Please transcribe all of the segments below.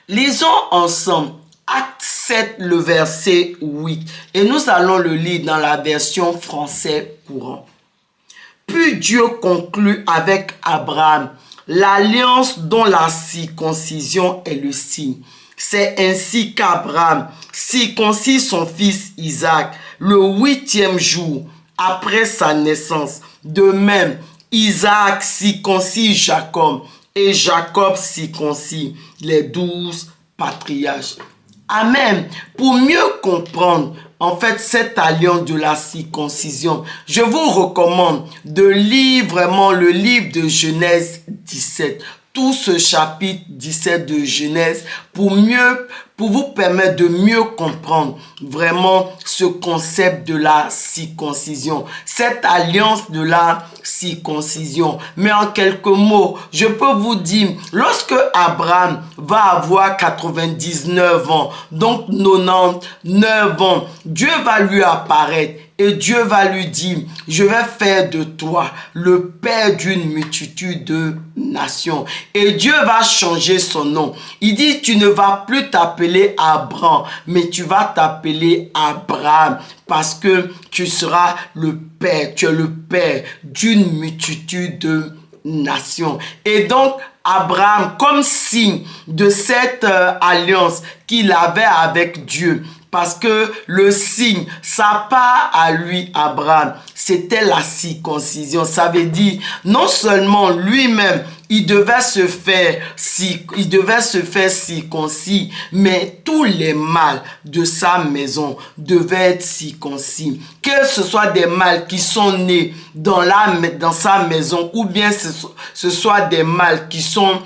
Lisons ensemble Acte 7, le verset 8. Et nous allons le lire dans la version français courant. Puis Dieu conclut avec Abraham l'alliance dont la circoncision est le signe. C'est ainsi qu'Abraham circoncit son fils Isaac le 8e jour après sa naissance. De même, Isaac circoncit Jacob et Jacob circoncit les 12 patriarches. Amen. Pour mieux comprendre en fait cette alliance de la circoncision, je vous recommande de lire vraiment le livre de Genèse 17. Tout ce chapitre 17 de Genèse pour vous permettre de mieux comprendre vraiment ce concept de la circoncision, cette alliance de la circoncision. Mais en quelques mots, je peux vous dire, lorsque Abraham va avoir 99 ans, donc 99 ans, Dieu va lui apparaître. Et Dieu va lui dire, je vais faire de toi le père d'une multitude de nations. Et Dieu va changer son nom. Il dit, tu ne vas plus t'appeler Abraham, mais tu vas t'appeler Abraham. Parce que tu seras le père, tu es le père d'une multitude de nations. Et donc, Abraham, comme signe de cette alliance qu'il avait avec Dieu, parce que le signe, sa part à lui, Abraham, c'était la circoncision. Ça veut dire, non seulement lui-même, il devait se faire circoncis, mais tous les mâles de sa maison devaient être circoncis. Que ce soit des mâles qui sont nés dans sa maison, ou bien ce soit des mâles qui ont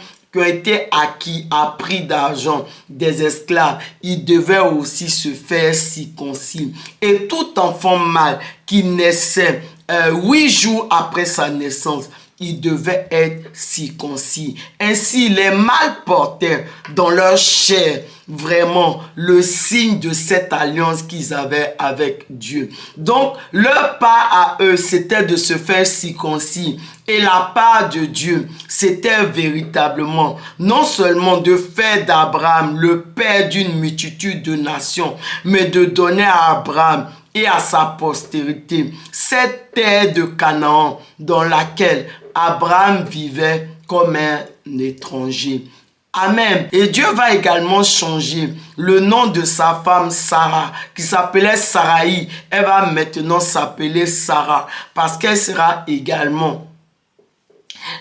été acquis à prix d'argent des esclaves, ils devaient aussi se faire circoncis. Et tout enfant mâle qui naissait 8 jours après sa naissance, il devait être circoncis. Ainsi, les mâles portaient dans leur chair vraiment le signe de cette alliance qu'ils avaient avec Dieu. Donc, leur part à eux, c'était de se faire circoncis. Et la part de Dieu, c'était véritablement non seulement de faire d'Abraham le père d'une multitude de nations, mais de donner à Abraham et à sa postérité cette terre de Canaan dans laquelle Abraham vivait comme un étranger. Amen. Et Dieu va également changer le nom de sa femme Sarah, qui s'appelait Saraï. Elle va maintenant s'appeler Sarah, parce qu'elle sera également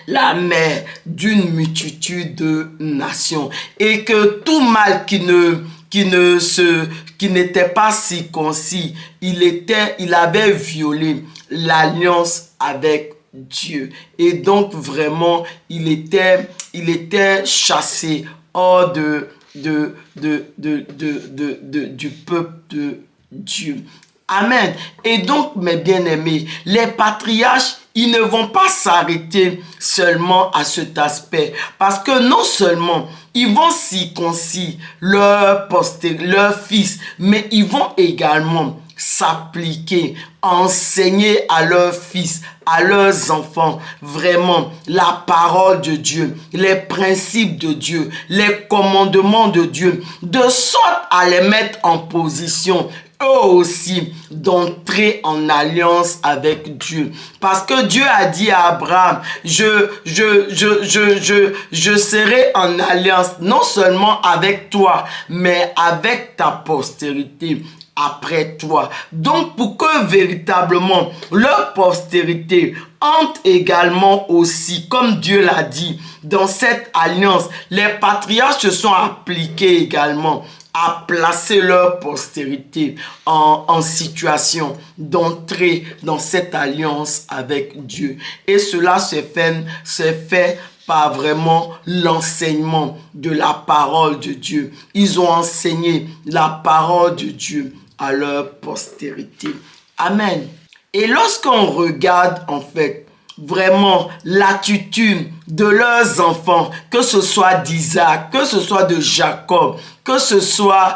la mère d'une multitude de nations. Et que tout mâle qui n'était pas circoncis, il avait violé l'alliance avec Dieu. Et donc vraiment, il était chassé hors du peuple de Dieu. Amen. Et donc, mes bien-aimés, les patriarches, ils ne vont pas s'arrêter seulement à cet aspect. Parce que non seulement ils vont circoncire leur fils, mais ils vont également s'appliquer, enseigner à leurs fils, à leurs enfants, vraiment la parole de Dieu, les principes de Dieu, les commandements de Dieu, de sorte à les mettre en position eux aussi d'entrer en alliance avec Dieu. Parce que Dieu a dit à Abraham, je serai en alliance non seulement avec toi, mais avec ta postérité après toi. Donc, pour que véritablement leur postérité entre également aussi, comme Dieu l'a dit, dans cette alliance, les patriarches se sont appliqués également à placer leur postérité en situation d'entrer dans cette alliance avec Dieu. Et cela se fait par vraiment l'enseignement de la parole de Dieu. Ils ont enseigné la parole de Dieu à leur postérité. Amen. Et lorsqu'on regarde en fait vraiment l'attitude de leurs enfants, que ce soit d'Isaac, que ce soit de Jacob, que ce soit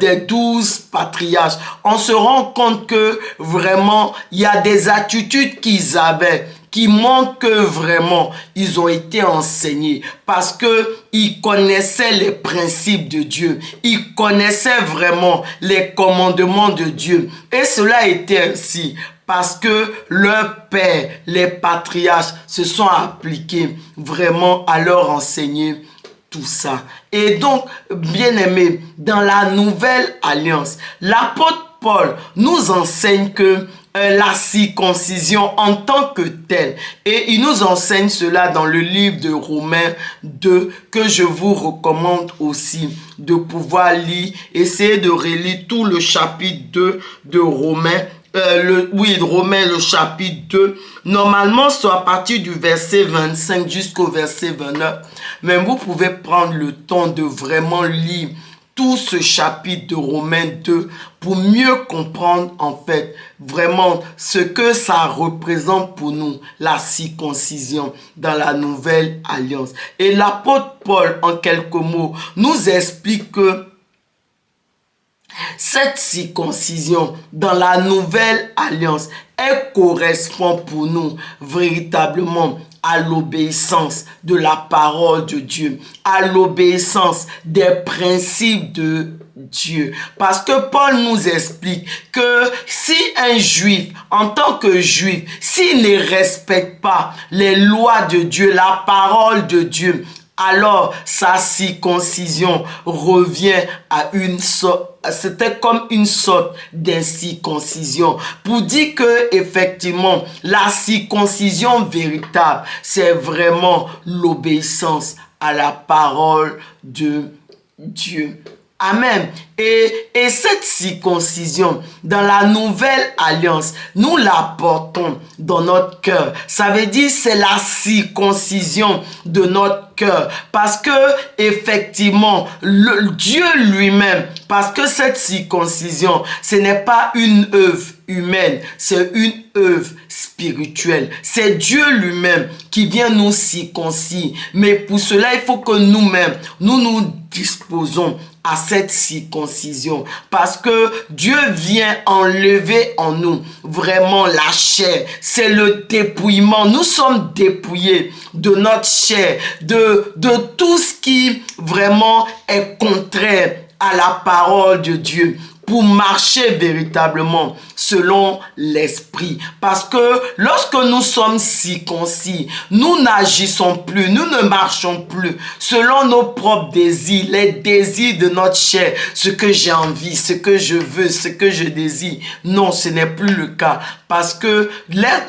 des 12 patriarches, on se rend compte que vraiment il y a des attitudes qu'ils avaient qui montrent que vraiment ils ont été enseignés parce que ils connaissaient les principes de Dieu, ils connaissaient vraiment les commandements de Dieu. Et cela était ainsi parce que leurs pères, les patriarches, se sont appliqués vraiment à leur enseigner tout ça. Et donc, bien-aimés, dans la nouvelle alliance, l'apôtre Paul nous enseigne que la circoncision en tant que telle, et il nous enseigne cela dans le livre de Romains 2, que je vous recommande aussi de pouvoir lire, essayer de relire tout le chapitre 2 de Romains. Romains, le chapitre 2, normalement c'est à partir du verset 25 jusqu'au verset 29, mais vous pouvez prendre le temps de vraiment lire tout ce chapitre de Romains 2 pour mieux comprendre en fait vraiment ce que ça représente pour nous, la circoncision dans la nouvelle alliance. Et l'apôtre Paul, en quelques mots, nous explique que cette circoncision dans la nouvelle alliance, elle correspond pour nous véritablement à l'obéissance de la parole de Dieu, à l'obéissance des principes de Dieu. Parce que Paul nous explique que si un juif, en tant que juif, s'il ne respecte pas les lois de Dieu, la parole de Dieu, alors sa circoncision revient à une sorte, c'était comme une sorte d'incirconcision. Pour dire que effectivement, la circoncision véritable, c'est vraiment l'obéissance à la parole de Dieu. Amen. Et cette circoncision, dans la nouvelle alliance, nous la portons dans notre cœur. Ça veut dire c'est la circoncision de notre cœur. Parce que, effectivement, Dieu lui-même, parce que cette circoncision, ce n'est pas une œuvre humaine, c'est une œuvre spirituelle. C'est Dieu lui-même qui vient nous circoncire. Mais pour cela, il faut que nous-mêmes, nous disposons à cette circoncision. Parce que Dieu vient enlever en nous vraiment la chair. C'est le dépouillement. Nous sommes dépouillés de notre chair, de tout ce qui vraiment est contraire à la parole de Dieu, pour marcher véritablement selon l'esprit. Parce que lorsque nous sommes circoncis, nous n'agissons plus, nous ne marchons plus selon nos propres désirs, les désirs de notre chair, ce que j'ai envie, ce que je veux, ce que je désire. Non, ce n'est plus le cas. Parce que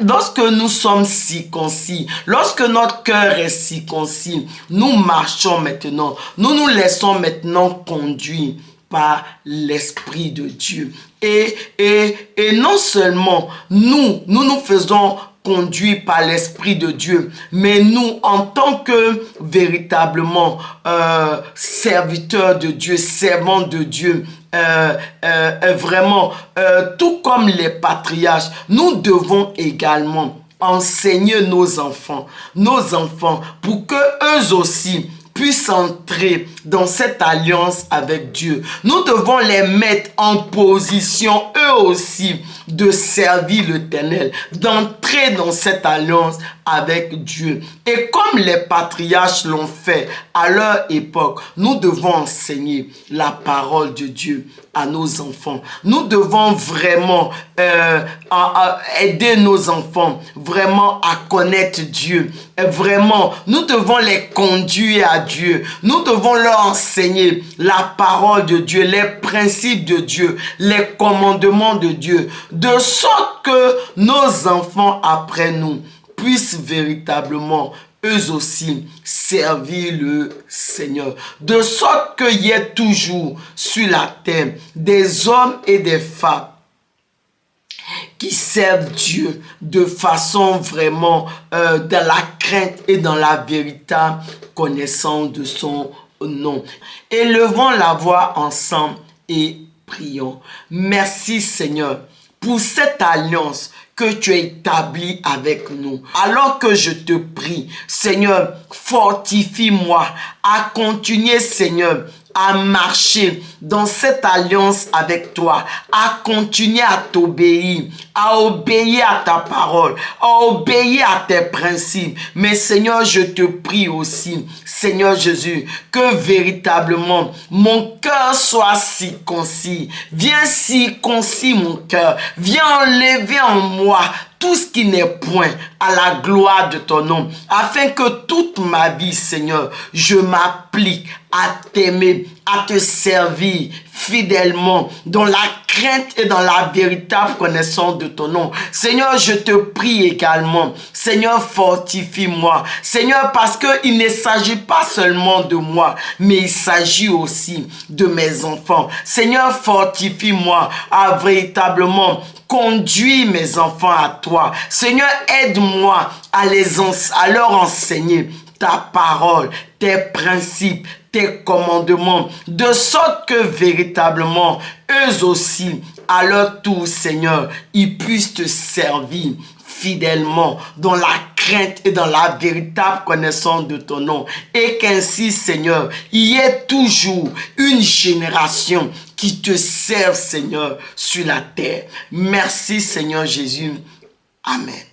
lorsque nous sommes circoncis, lorsque notre cœur est circoncis, nous marchons maintenant, nous nous laissons maintenant conduire par l'Esprit de Dieu. Et non seulement nous faisons conduire par l'Esprit de Dieu, mais nous, en tant que véritablement serviteurs de Dieu, servants de Dieu, vraiment, tout comme les patriarches, nous devons également enseigner nos enfants, pour que eux aussi puissent entrer dans cette alliance avec Dieu. Nous devons les mettre en position, eux aussi, de servir l'Éternel, d'entrer dans cette alliance avec Dieu. Et comme les patriarches l'ont fait à leur époque, nous devons enseigner la parole de Dieu à nos enfants. Nous devons vraiment aider nos enfants vraiment à connaître Dieu. Et vraiment, nous devons les conduire à Dieu. Nous devons leur enseigner la parole de Dieu, les principes de Dieu, les commandements de Dieu, de sorte que nos enfants après nous puissent véritablement eux aussi servir le Seigneur. De sorte qu'il y ait toujours sur la terre des hommes et des femmes qui servent Dieu de façon vraiment dans la crainte et dans la véritable connaissance de son nom. Élevons la voix ensemble et prions. Merci Seigneur pour cette alliance que tu as établie avec nous. Alors que je te prie, Seigneur, fortifie-moi à continuer, Seigneur, à marcher dans cette alliance avec toi, à continuer à t'obéir, à obéir à ta parole, à obéir à tes principes. Mais Seigneur, je te prie aussi, Seigneur Jésus, que véritablement mon cœur soit circoncis. Viens circoncis mon cœur. Viens enlever en moi tout ce qui n'est point à la gloire de ton nom, afin que toute ma vie, Seigneur, je m'applique à t'aimer, à te servir fidèlement dans la crainte et dans la véritable connaissance de ton nom. Seigneur, je te prie également, Seigneur, fortifie-moi. Seigneur, parce qu'il ne s'agit pas seulement de moi, mais il s'agit aussi de mes enfants. Seigneur, fortifie-moi à véritablement conduire mes enfants à toi. Seigneur, aide-moi à leur enseigner ta parole, tes principes, tes commandements, de sorte que véritablement, eux aussi, à leur tour, Seigneur, ils puissent te servir fidèlement dans la crainte et dans la véritable connaissance de ton nom. Et qu'ainsi, Seigneur, il y ait toujours une génération qui te serve, Seigneur, sur la terre. Merci, Seigneur Jésus. Amen.